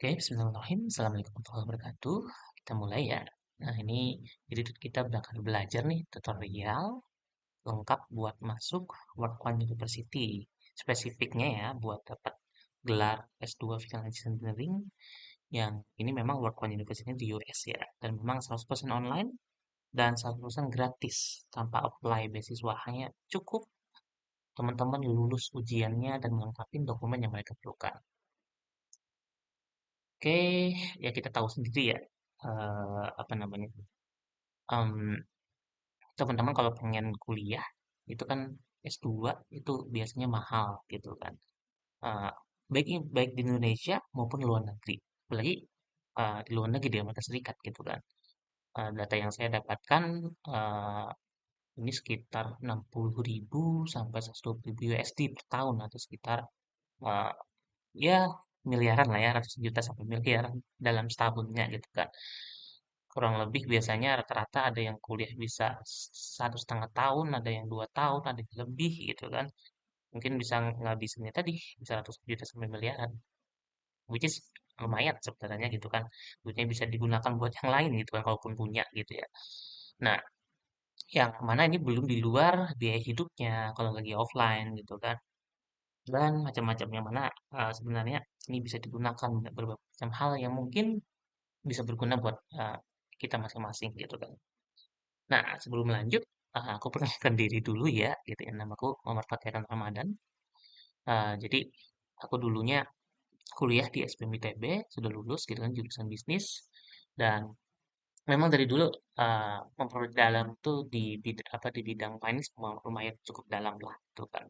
Oke, bismillahirrahmanirrahim. Assalamualaikum warahmatullahi wabarakatuh. Kita mulai ya. Nah, ini jadi kita bakal belajar nih tutorial lengkap buat masuk World One University. Spesifiknya ya, buat dapat gelar S2 Financial Engineering yang ini memang World One University di US ya. Dan memang 100% online dan 100% gratis tanpa apply beasiswa. Hanya cukup teman-teman lulus ujiannya dan melengkapi dokumen yang mereka perlukan. Oke, ya kita tahu sendiri ya, apa namanya, em, teman-teman kalau pengen kuliah itu kan S2 itu biasanya mahal gitu kan. Eh, baik di Indonesia maupun luar negeri. Apalagi di luar negeri di Amerika Serikat gitu kan. Data yang saya dapatkan eh, ini sekitar 60.000 sampai 120.000 USD per tahun atau sekitar eh, ya miliaran lah ya, ratusan juta sampai miliar dalam setahunnya gitu kan. Kurang lebih biasanya rata-rata ada yang kuliah bisa 1,5 tahun, ada yang 2 tahun, ada yang lebih gitu kan. Mungkin bisa ngabisinnya tadi bisa ratusan juta sampai miliaran, which is lumayan sebenarnya gitu kan. Duitnya bisa digunakan buat yang lain gitu kan, kalaupun punya gitu ya. Nah, yang mana ini belum di luar biaya hidupnya kalau lagi offline gitu kan. Dan macam-macam yang mana sebenarnya ini bisa digunakan untuk berbagai macam hal yang mungkin bisa berguna buat kita masing-masing gitu kan. Nah, sebelum lanjut, aku perkenalkan diri dulu ya, gitu ya. Namaku Muhammad Fathiran Ramadan. Jadi, aku dulunya kuliah di SBM ITB, sudah lulus gitu kan, jurusan bisnis. Dan memang dari dulu memperdalam tuh di bidang finance lumayan cukup dalam lah, gitu kan.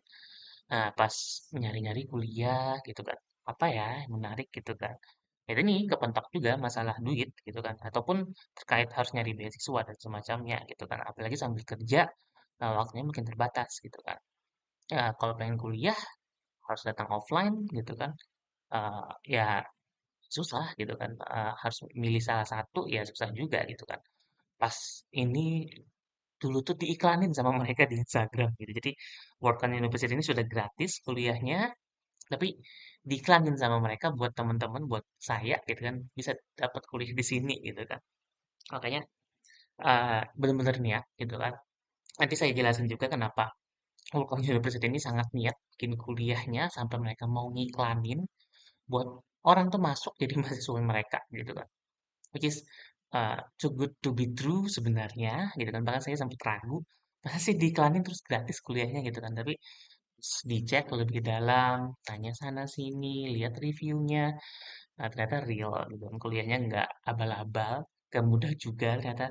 Nah, pas nyari-nyari kuliah gitu kan, apa ya yang menarik gitu kan. Ya ini kepentok juga masalah duit gitu kan, ataupun terkait harus nyari beasiswa dan semacamnya gitu kan. Apalagi sambil kerja, waktunya makin terbatas gitu kan. Ya kalau pengen kuliah harus datang offline gitu kan. Ya susah gitu kan. Harus milih salah satu ya susah juga gitu kan. Pas ini dulu tuh diiklanin sama mereka di Instagram gitu. Jadi World University ini sudah gratis kuliahnya, tapi diiklanin sama mereka buat teman-teman, buat saya gitu kan, bisa dapat kuliah di sini gitu kan. Makanya bener-bener niat gitu kan. Nanti saya jelasin juga kenapa Fulcrum University ini sangat niat bikin kuliahnya sampai mereka mau ngiklanin buat orang tuh masuk jadi mahasiswa mereka gitu kan. Which is too good to be true sebenarnya gitu kan. Bahkan saya sempat ragu, masa sih diiklanin terus gratis kuliahnya gitu kan. Tapi dicek lebih dalam, tanya sana sini, lihat reviewnya, nah, ternyata real gitu kan. Kuliahnya nggak abal-abal, gak mudah juga ternyata.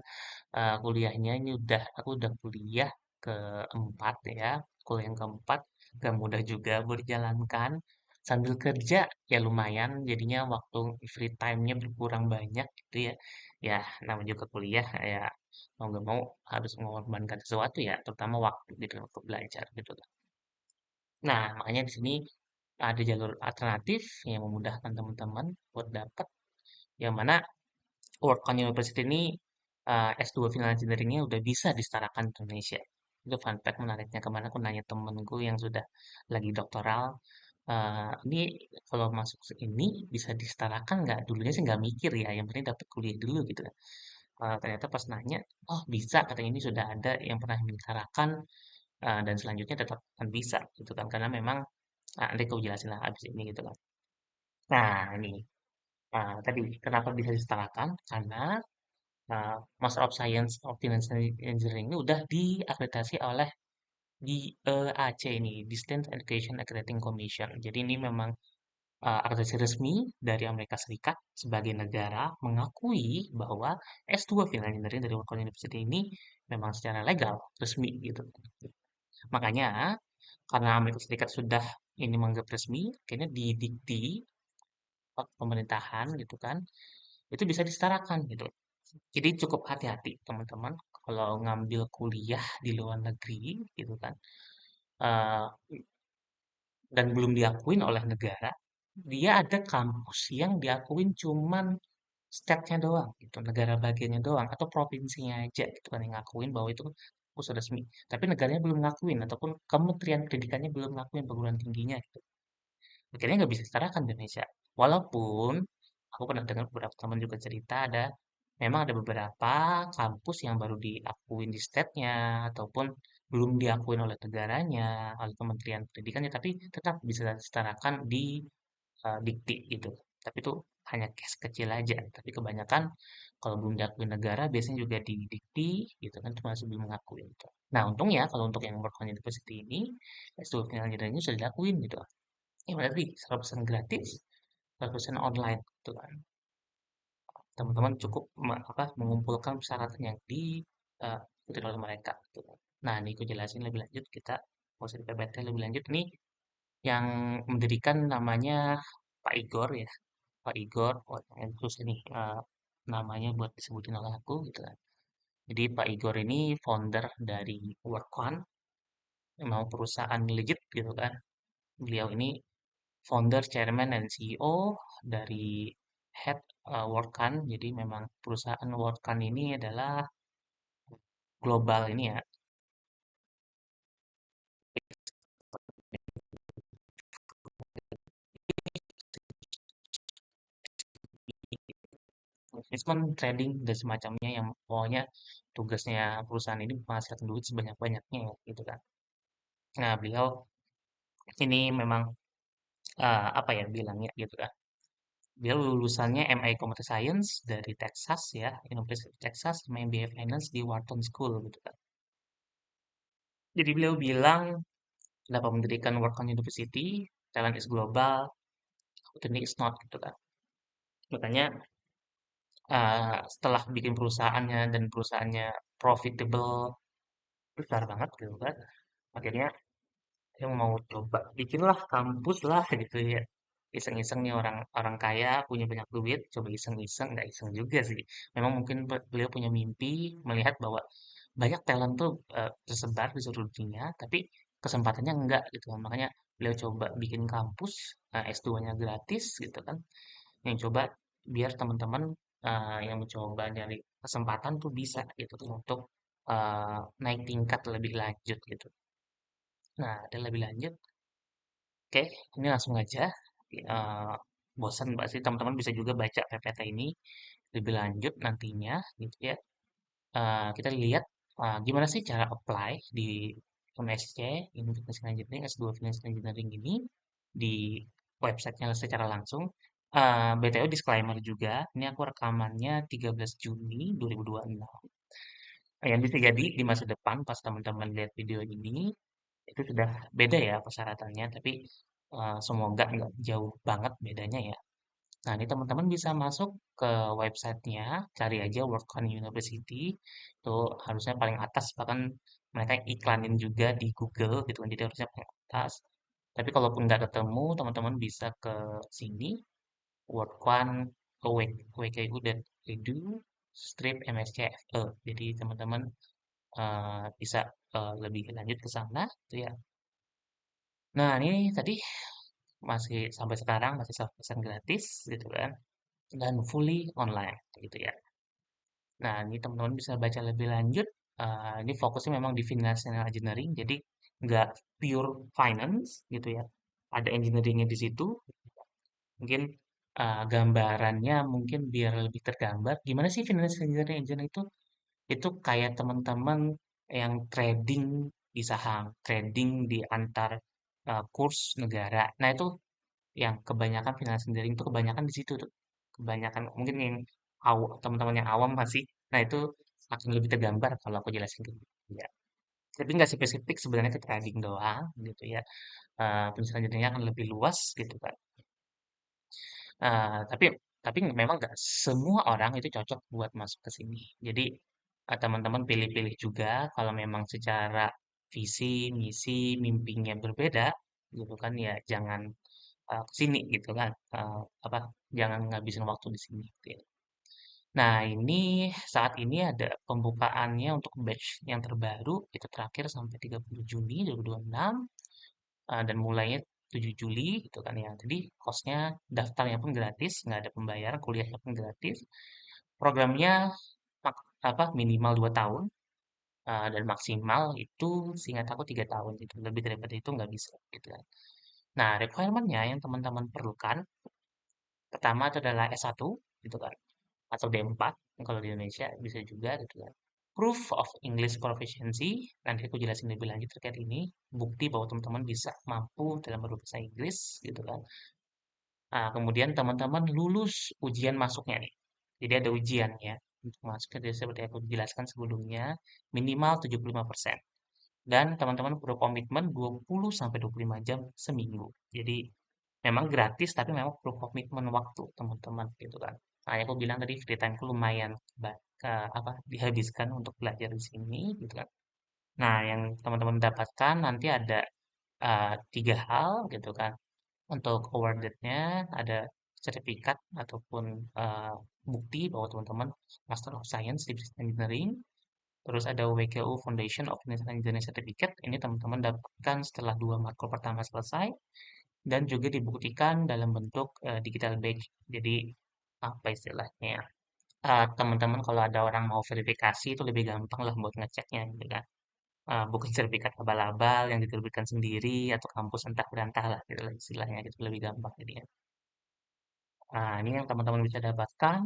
Kuliahnya ini aku udah kuliah keempat ya, kuliah yang keempat gak mudah juga buat dijalankan. Sambil kerja ya lumayan, jadinya waktu free time-nya berkurang banyak gitu ya. Ya namanya juga kuliah ya mau gak mau harus mengorbankan sesuatu ya, terutama waktu gitu untuk belajar gitu kan. Nah makanya di sini ada jalur alternatif yang memudahkan teman-teman buat dapat yang mana Worldcon University ini S2 Final Engineering-nya udah bisa disetarakan di Indonesia. Itu fun fact menariknya kemana aku nanya temenku yang sudah lagi doktoral, ini kalau masuk ini bisa disetarakan nggak? Dulunya sih nggak mikir ya, yang penting dapat kuliah dulu gitu kan. Ternyata pas nanya, oh bisa, katanya ini sudah ada yang pernah disetarakan dan selanjutnya tetap akan bisa gitu kan. Karena memang, nanti aku jelasin lah abis ini gitu kan. Nah ini, tadi kenapa bisa disetarakan? Karena Master of Science of Financial Engineering ini udah diakreditasi oleh DEAC ini, Distance Education Accrediting Commission. Jadi ini memang akreditasi resmi dari Amerika Serikat sebagai negara mengakui bahwa S2 Financial Engineering dari Wharton University ini memang secara legal resmi gitu. Makanya karena Amerika Serikat sudah ini menganggap resmi, akhirnya di dikti pemerintahan gitu kan, itu bisa disetarakan gitu. Jadi cukup hati-hati teman-teman kalau ngambil kuliah di luar negeri gitu kan eh, dan belum diakuin oleh negara, dia ada kampus yang diakuin cuman state-nya doang gitu, negara bagiannya doang atau provinsinya aja gitu kan yang ngakuin bahwa itu kampus resmi. Tapi negaranya belum ngakuin ataupun Kementerian Pendidikannya belum ngakuin perguruan tingginya gitu. Akhirnya nggak bisa disetarakan di Indonesia. Walaupun aku pernah dengar beberapa teman juga cerita memang ada beberapa kampus yang baru diakuin di state-nya ataupun belum diakuin oleh negaranya, oleh Kementerian Pendidikannya, tapi tetap bisa disetarakan di Dikti gitu. Tapi itu hanya case kecil aja. Tapi kebanyakan kalau belum diakui negara biasanya juga di Dikti gitu kan, itu masih belum mengakuin gitu. Nah, untungnya kalau untuk yang World University ini S2 final engineering sudah dilakuin gitu. Ya berarti 100% gratis, 100% online gitu kan. Teman-teman cukup mengumpulkan persyaratan yang diikuti oleh mereka gitu kan. Nah, ini aku jelasin lebih lanjut kita mau di PPT lebih lanjut nih yang mendirikan namanya Pak Igor ya. Pak Igor, oh, yang khusus ini namanya buat disebutin oleh aku gitu kan. Jadi Pak Igor ini founder dari Workone, memang perusahaan legit gitu kan. Beliau ini founder, chairman, dan CEO dari Head Workone. Jadi memang perusahaan Workone ini adalah global ini ya, investment, trading, dan semacamnya yang pokoknya tugasnya perusahaan ini menghasilkan duit sebanyak-banyaknya ya, gitu kan. Nah, beliau ini memang apa ya bilangnya gitu kan. Dia lulusannya MI Computer Science dari Texas ya, University of Texas, sama MBA Finance di Wharton School gitu kan. Jadi beliau bilang dapat mendirikan Wharton University, talent is global, opportunity is not gitu kan. Makanya setelah bikin perusahaannya dan perusahaannya profitable, besar banget gitu kan. Akhirnya yang mau coba bikinlah kampus lah gitu ya. Iseng-iseng nih orang orang kaya punya banyak duit, coba iseng-iseng, nggak iseng juga sih. Memang mungkin beliau punya mimpi melihat bahwa banyak talent tuh tersebar di seluruh dunia, tapi kesempatannya enggak gitu kan. Makanya beliau coba bikin kampus S2-nya gratis gitu kan. Yang coba biar teman-teman yang mencoba nyari kesempatan tuh bisa gitu tuh untuk naik tingkat lebih lanjut gitu. Nah, ada lebih lanjut. Oke, ini langsung aja. Eh, Bosan pasti teman-teman bisa juga baca PPT ini lebih lanjut nantinya, gitu ya. Kita lihat gimana sih cara apply di MSc, Information Engineering, S2 Financial Engineering ini di websitenya secara langsung. BTW disclaimer juga, ini aku rekamannya 13 Juni 2026. Yang bisa jadi di masa depan pas teman-teman lihat video ini, itu sudah beda ya persyaratannya, tapi semoga nggak jauh banget bedanya ya. Nah, ini teman-teman bisa masuk ke websitenya, cari aja Worldcon University, itu harusnya paling atas, bahkan mereka iklanin juga di Google gitu kan, jadi harusnya paling atas. Tapi kalaupun nggak ketemu, teman-teman bisa ke sini, Worldcon ke wku.edu strip MSCFE. Jadi teman-teman bisa lebih lanjut ke sana, gitu ya. Nah, ini tadi masih sampai sekarang masih 100% gratis gitu kan dan fully online gitu ya. Nah, ini teman-teman bisa baca lebih lanjut. Ini fokusnya memang di financial engineering, jadi nggak pure finance gitu ya. Ada engineeringnya di situ. Mungkin gambarannya mungkin biar lebih tergambar. Gimana sih financial engineering itu? Itu kayak teman-teman yang trading di saham, trading di antar kurs negara. Nah, itu yang kebanyakan finance engineering itu kebanyakan di situ tuh. Kebanyakan mungkin yang teman-teman yang awam masih, nah itu akan lebih tergambar kalau aku jelasin gitu ya. Tapi nggak spesifik sebenarnya ke trading doang gitu ya. Finance engineering akan lebih luas gitu kan. Tapi memang nggak semua orang itu cocok buat masuk ke sini. Jadi teman-teman pilih-pilih juga kalau memang secara visi, misi, mimpinya berbeda gitu kan ya jangan ke sini gitu kan. Apa jangan ngabisin waktu di sini gitu ya. Nah, ini saat ini ada pembukaannya untuk batch yang terbaru itu terakhir sampai 30 Juni 2026 dan mulainya 7 Juli gitu kan ya. Jadi kosnya daftarnya pun gratis, nggak ada pembayaran, kuliahnya pun gratis. Programnya minimal 2 tahun dan maksimal itu seingat aku 3 tahun gitu. Lebih daripada itu nggak bisa gitu kan. Nah, requirement-nya yang teman-teman perlukan Pertama itu adalah S1 gitu kan, atau D4 kalau di Indonesia bisa juga gitu kan. Proof of English Proficiency, nanti aku jelasin lebih lanjut terkait ini, bukti bahwa teman-teman bisa mampu dalam berbahasa Inggris gitu kan. Nah, kemudian teman-teman lulus ujian masuknya nih. Jadi ada ujian ya untuk masuk, jadi seperti aku jelaskan sebelumnya, minimal 75%. Dan teman-teman perlu komitmen 20 sampai 25 jam seminggu. Jadi memang gratis tapi memang perlu komitmen waktu teman-teman gitu kan. Nah, yang aku bilang tadi free time lumayan apa dihabiskan untuk belajar di sini gitu kan. Nah, yang teman-teman dapatkan nanti ada tiga hal gitu kan. Untuk awarded-nya ada sertifikat ataupun bukti bahwa teman-teman Master of Science di Business Engineering. Terus ada WKU Foundation of Business Engineering Certificate. Ini teman-teman dapatkan setelah dua matkul pertama selesai dan juga dibuktikan dalam bentuk digital badge. Jadi apa istilahnya? Teman-teman kalau ada orang mau verifikasi itu lebih gampang lah buat ngeceknya gitu kan. Bukan sertifikat abal-abal yang diterbitkan sendiri atau kampus entah berantah lah gitu lah istilahnya gitu lebih gampang jadi. Nah, ini yang teman-teman bisa dapatkan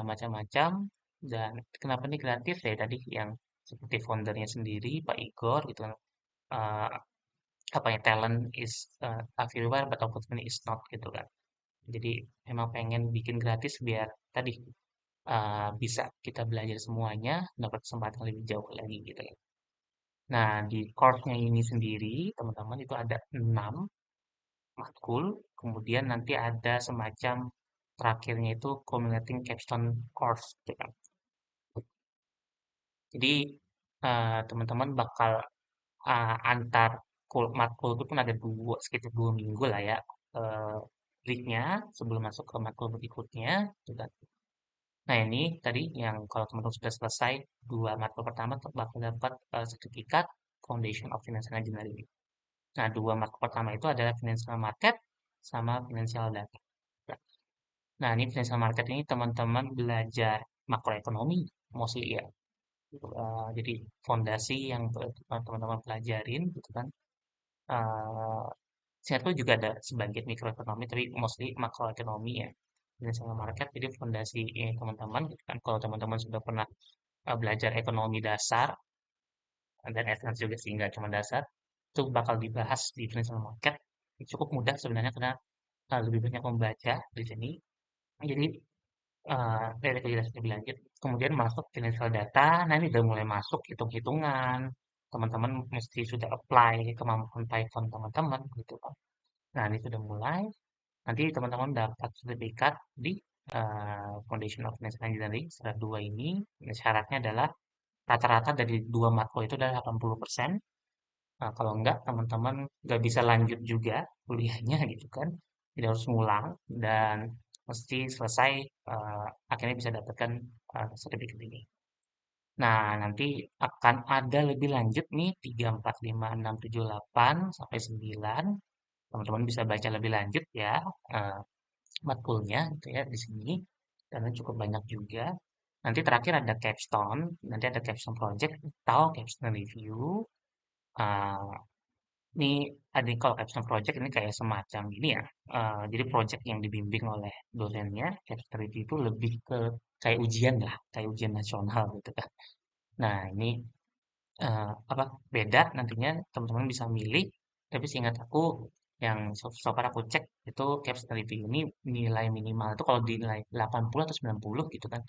macam-macam dan kenapa ini gratis ya tadi yang seperti foundernya sendiri Pak Igor gitu kan eh, apa ya talent is everywhere but opportunity is not gitu kan. Jadi memang pengen bikin gratis biar tadi bisa kita belajar semuanya dapat kesempatan lebih jauh lagi gitu ya. Nah, di course-nya ini sendiri teman-teman itu ada 6 matkul, kemudian nanti ada semacam terakhirnya itu culminating capstone course gitu kan. Jadi teman-teman bakal antar matkul itu pun ada sekitar 2 minggu lah ya breaknya sebelum masuk ke matkul berikutnya gitu kan. Nah ini tadi yang kalau teman-teman sudah selesai dua matkul pertama bakal dapat sertifikat Foundation of Financial Engineering. Nah dua matkul pertama itu adalah Financial Market sama Financial Data. Nah, ini financial market ini teman-teman belajar makroekonomi mostly ya. Jadi fondasi yang teman-teman pelajarin gitu kan. Uh, Saya juga ada sebagian mikroekonomi tapi mostly makroekonomi ya. Financial market jadi fondasi teman-teman gitu kan. Kalau teman-teman sudah pernah belajar ekonomi dasar dan advance juga sih nggak cuma dasar, itu bakal dibahas di financial market. Cukup mudah sebenarnya karena lebih banyak membaca di sini. Jadi dari penjelasan lebih lanjut, kemudian masuk financial data, nah ini udah mulai masuk hitung-hitungan, teman-teman mesti sudah apply kemampuan Python teman-teman gitu kan. Nah ini sudah mulai, nanti teman-teman dapat sertifikat di Foundation of Financial Engineering setelah dua ini. Nah, syaratnya adalah rata-rata dari dua matkul itu adalah 80%. Nah, kalau enggak, teman-teman nggak bisa lanjut juga kuliahnya gitu kan. Jadi harus ngulang dan mesti selesai akhirnya bisa dapatkan sertifikat ini. Nah, nanti akan ada lebih lanjut nih 3, 4, 5, 6, 7, 8 sampai 9. Teman-teman bisa baca lebih lanjut ya eh, matkulnya gitu ya di sini karena cukup banyak juga. Nanti terakhir ada capstone, nanti ada capstone project atau capstone review. Eh, Ini ada kalau capstone project ini kayak semacam ini ya. Jadi project yang dibimbing oleh dosennya, capstone review itu lebih ke kayak ujian lah, kayak ujian nasional gitu kan. Nah, ini apa beda nantinya teman-teman bisa milih. Tapi seingat aku yang so far aku cek itu capstone review ini nilai minimal itu kalau dinilai 80 atau 90 gitu kan.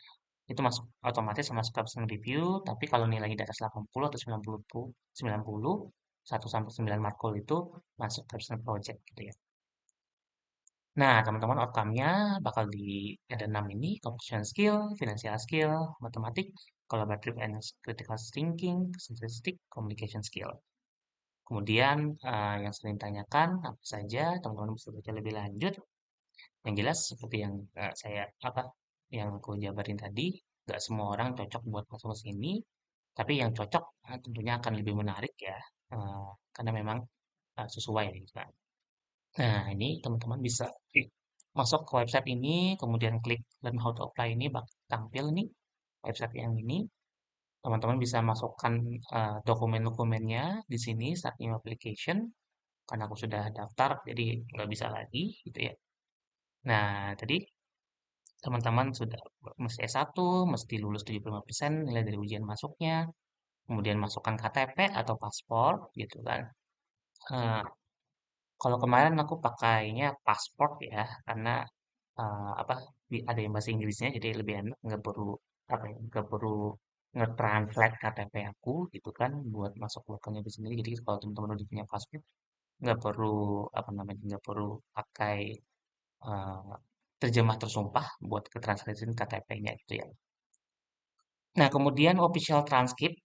Itu masuk otomatis masuk capstone review, tapi kalau nilainya di atas 80 atau 90, 1 sampai 9 markul itu masuk capstone project gitu ya. Nah, teman-teman outcome-nya bakal di ada 6 ini, communication skill, financial skill, matematik, collaborative and critical thinking, statistic, communication skill. Kemudian yang sering ditanyakan apa saja, teman-teman bisa baca lebih lanjut. Yang jelas seperti yang saya apa yang aku jabarin tadi, nggak semua orang cocok buat masuk ke sini, tapi yang cocok tentunya akan lebih menarik ya, karena memang sesuai gitu kan. Nah, ini teman-teman bisa masuk ke website ini, kemudian klik Learn How to Apply ini bakal tampil nih website yang ini. Teman-teman bisa masukkan dokumen-dokumennya di sini saat new application. Karena aku sudah daftar, jadi nggak bisa lagi gitu ya. Nah, tadi teman-teman sudah mesti S1, mesti lulus 75% nilai dari ujian masuknya, kemudian masukkan KTP atau paspor gitu kan. Eh, Kalau kemarin aku pakainya paspor ya, karena apa ada yang bahasa Inggrisnya jadi lebih enak, nggak perlu apa ya, nggak perlu nge-translate KTP aku gitu kan buat masuk lokalnya di sini. Jadi kalau teman-teman udah punya paspor, nggak perlu apa namanya, nggak perlu pakai eh, terjemah tersumpah buat ke translation KTP-nya gitu ya. Nah, kemudian official transcript,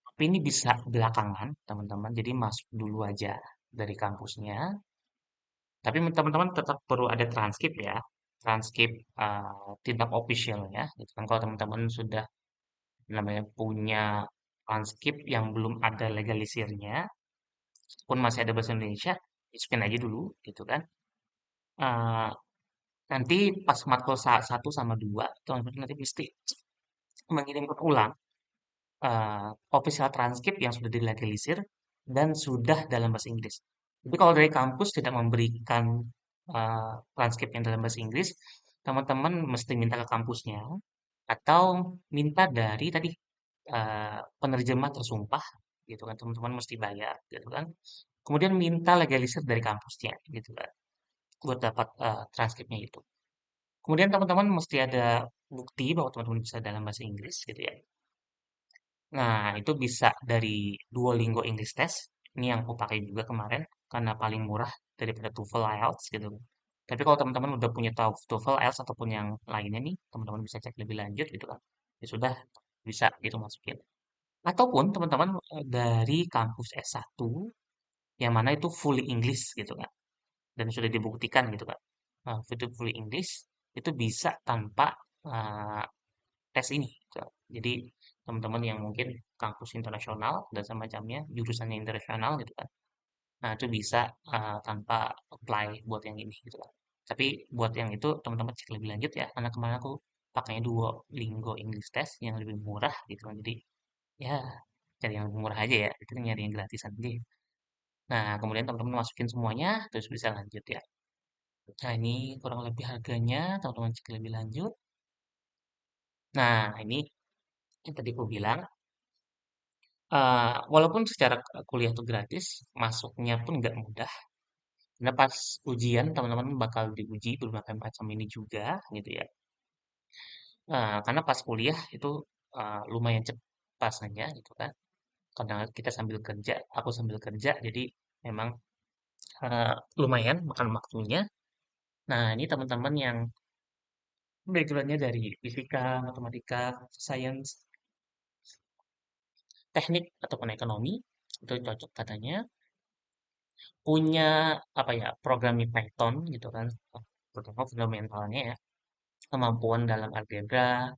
tapi ini bisa belakangan, teman-teman. Jadi masuk dulu aja dari kampusnya. Tapi teman-teman tetap perlu ada transkrip ya. Transkrip tindak officialnya. Gitu kan. Kalau teman-teman sudah namanya punya transkrip yang belum ada legalisirnya, pun masih ada bahasa Indonesia, masukin aja dulu, gitu kan. Eh, Nanti pas matkul 1 sama 2, teman-teman nanti mesti mengirimkan ulang official transkrip yang sudah dilegalisir dan sudah dalam bahasa Inggris. Jadi kalau dari kampus tidak memberikan transkrip yang dalam bahasa Inggris, teman-teman mesti minta ke kampusnya atau minta dari tadi penerjemah tersumpah gitu kan, teman-teman mesti bayar gitu kan. Kemudian minta legalisir dari kampusnya gitu kan buat dapat transkripnya itu. Kemudian teman-teman mesti ada bukti bahwa teman-teman bisa dalam bahasa Inggris gitu ya. Nah, itu bisa dari Duolingo English Test. Ini yang aku pakai juga kemarin karena paling murah daripada TOEFL IELTS gitu. Tapi kalau teman-teman udah punya TOEFL IELTS ataupun yang lainnya nih, teman-teman bisa cek lebih lanjut gitu kan. Ya sudah bisa gitu masukin. Ataupun teman-teman dari kampus S1 yang mana itu fully English gitu kan. Dan sudah dibuktikan gitu kan. Nah, itu fully English itu bisa tanpa eh, tes ini gitu. Jadi teman-teman yang mungkin kampus internasional dan semacamnya, jurusannya internasional gitu kan. Nah, itu bisa tanpa apply buat yang ini gitu kan. Tapi buat yang itu teman-teman cek lebih lanjut ya, karena kemarin aku pakainya Duolingo English Test yang lebih murah gitu kan. Jadi ya cari yang lebih murah aja ya, itu nyari yang gratisan aja. Nah, kemudian teman-teman masukin semuanya, terus bisa lanjut ya. Nah, ini kurang lebih harganya, teman-teman cek lebih lanjut. Nah, ini yang tadi aku bilang, walaupun secara kuliah itu gratis, masuknya pun nggak mudah. Karena pas ujian teman-teman bakal diuji berbagai macam ini juga gitu ya. Karena pas kuliah itu lumayan cepat rasanya gitu kan. Karena kita sambil kerja, aku sambil kerja, jadi memang lumayan makan waktunya. Nah, ini teman-teman yang backgroundnya dari fisika, matematika, science, teknik ataupun ekonomi itu cocok katanya. Punya apa ya, programming Python gitu kan, terutama fundamentalnya ya, kemampuan dalam algebra,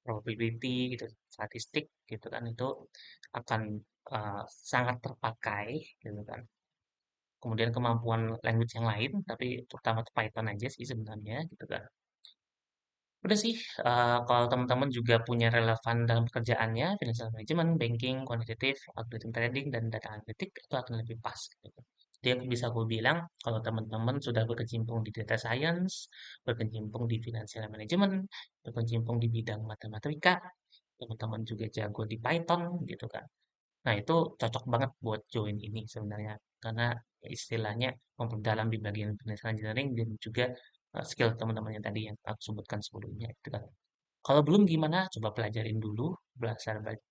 probability gitu, statistik gitu kan, itu akan sangat terpakai gitu kan. Kemudian kemampuan language yang lain, tapi terutama tuh Python aja sih sebenarnya gitu kan. Udah sih, kalau teman-teman juga punya relevan dalam pekerjaannya, financial management, banking, quantitative, algorithm trading, dan data analytic, itu akan lebih pas. Gitu. Jadi aku bilang, kalau teman-teman sudah berkecimpung di data science, berkecimpung di financial management, berkecimpung di bidang matematika, teman-teman juga jago di Python, gitu kan. Nah, itu cocok banget buat join ini sebenarnya. Karena istilahnya memperdalam di bagian financial engineering dan juga skill teman-teman yang tadi yang aku sebutkan sebelumnya. Itu kan. Kalau belum gimana? Coba pelajarin dulu,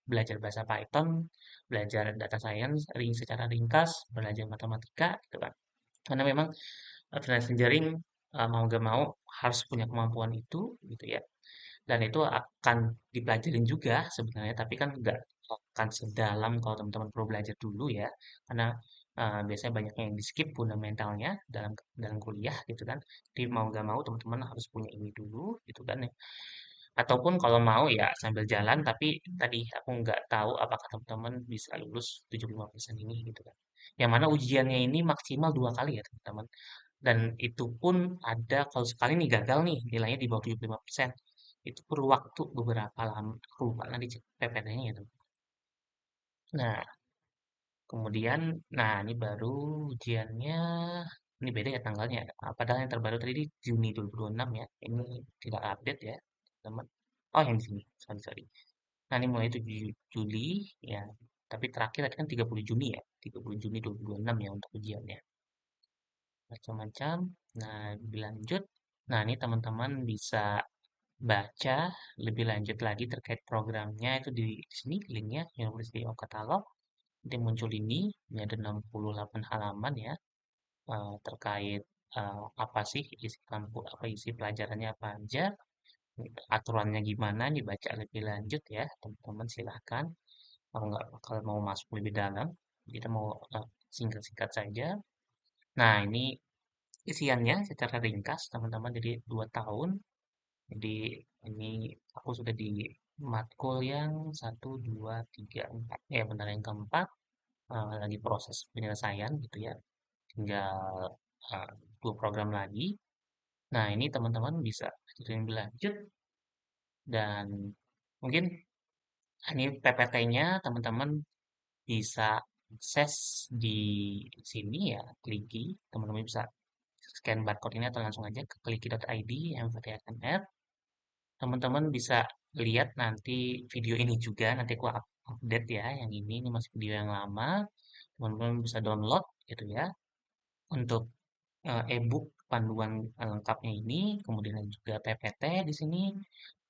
belajar bahasa Python, belajar data science, secara ringkas, belajar matematika, gitu kan. Karena memang financial engineering mau gak mau harus punya kemampuan itu, gitu ya. Dan itu akan dipelajarin juga sebenarnya, tapi kan nggak akan sedalam kalau teman-teman perlu belajar dulu ya, karena biasanya banyak yang di skip fundamentalnya dalam dalam kuliah gitu kan. Jadi mau nggak mau teman-teman harus punya ini dulu gitu kan ya. Ataupun kalau mau ya sambil jalan, tapi tadi aku nggak tahu apakah teman-teman bisa lulus 75% ini gitu kan. Yang mana ujiannya ini maksimal 2 kali ya teman-teman. Dan itu pun ada kalau sekali nih gagal nih nilainya di bawah 75%. Itu perlu waktu beberapa lama. Aku lupa nanti cek PPT-nya itu. Nah, kemudian, nah ini baru ujiannya. Ini beda ya tanggalnya. Padahal yang terbaru tadi di Juni 2026 ya. Ini tidak update ya, teman. Oh, yang di sini. Sorry, sorry. Nah, ini mulai 7 Juli ya. Tapi terakhir tadi kan 30 Juni ya. 30 Juni 2026 ya untuk ujiannya. Macam-macam. Nah, lebih lanjut. Nah, ini teman-teman bisa baca lebih lanjut lagi terkait programnya itu di sini linknya University of Catalog. Nanti muncul ini ada 68 halaman ya, terkait apa sih isi kampus, apa isi pelajarannya apa aja, aturannya gimana, dibaca lebih lanjut ya, teman-teman silahkan. Kalau mau masuk lebih dalam, kita mau singkat-singkat saja. Nah, ini isiannya secara ringkas, teman-teman. Jadi 2 tahun. Jadi ini aku sudah di matkul yang 1, 2, 3, 4. Ya, benar yang keempat. Lagi proses penyelesaian gitu ya. Tinggal eh, 2 program lagi. Nah, ini teman-teman bisa lebih lanjut dan mungkin ini PPT-nya teman-teman bisa akses di sini ya, Kliki. Teman-teman bisa scan barcode ini atau langsung aja ke kliki.id MVTFNR. Teman-teman bisa lihat nanti video ini juga, nanti aku update ya, yang ini masih video yang lama. Teman-teman bisa download gitu ya, untuk e-book panduan lengkapnya ini, kemudian juga PPT di sini.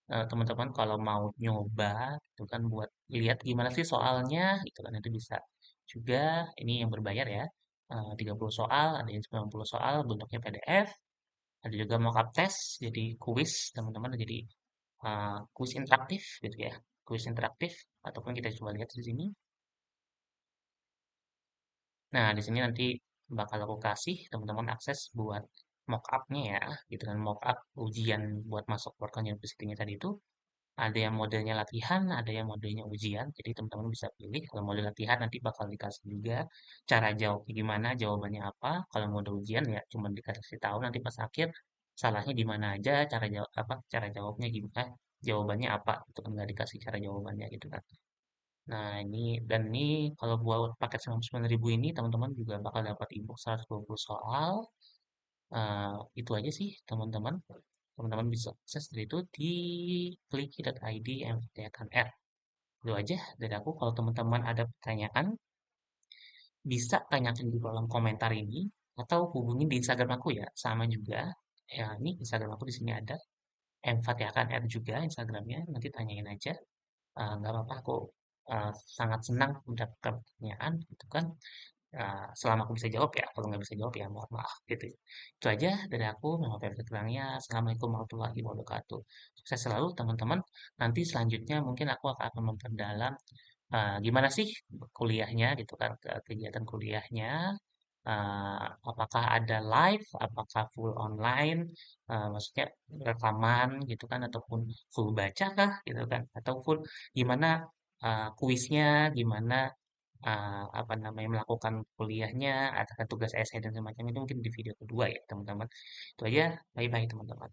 Teman-teman kalau mau nyoba itu kan buat lihat gimana sih soalnya itu kan itu bisa juga. Ini yang berbayar ya, 30 soal, ada yang 90 soal bentuknya PDF, ada juga mockup test jadi kuis teman-teman, jadi kuis interaktif gitu ya, kuis interaktif ataupun kita coba lihat di sini. Nah, di sini nanti bakal aku kasih teman-teman akses buat mockupnya ya, gitu kan, mockup ujian buat masuk World University-nya tadi itu. Ada yang modelnya latihan, ada yang modelnya ujian. Jadi teman-teman bisa pilih. Kalau model latihan nanti bakal dikasih juga cara jawabnya gimana, jawabannya apa. Kalau model ujian ya cuma dikasih tahu nanti pas akhir salahnya di mana aja, cara jawab apa, cara jawabnya gimana, jawabannya apa. Itu kan nggak dikasih cara jawabannya gitu kan. Nah, ini dan ini kalau buat paket 99.000 ini teman-teman juga bakal dapat ebook 120 soal. Itu aja sih teman-teman. Teman-teman bisa akses dari itu di kliki.id MVTKR. Itu aja dari aku. Kalau teman-teman ada pertanyaan, bisa tanyakan di kolom komentar ini atau hubungi di Instagram aku ya. Sama juga. Ya, ini Instagram aku di sini ada. MVTKR juga Instagramnya. Nanti tanyain aja. Nggak apa-apa, aku sangat senang mendapatkan pertanyaan gitu kan. Selama aku bisa jawab ya, kalau nggak bisa jawab ya mohon maaf gitu. Itu aja dari aku, nama Febri Kurangnya. Assalamualaikum warahmatullahi wabarakatuh. Sukses selalu teman-teman. Nanti selanjutnya mungkin aku akan memperdalam gimana sih kuliahnya gitu kan, kegiatan kuliahnya. Apakah ada live, apakah full online, maksudnya rekaman gitu kan, ataupun full baca kah gitu kan, atau full gimana kuisnya, gimana apa namanya melakukan kuliahnya, ada tugas esai dan semacamnya itu mungkin di video kedua ya teman-teman. Itu aja, bye bye teman-teman.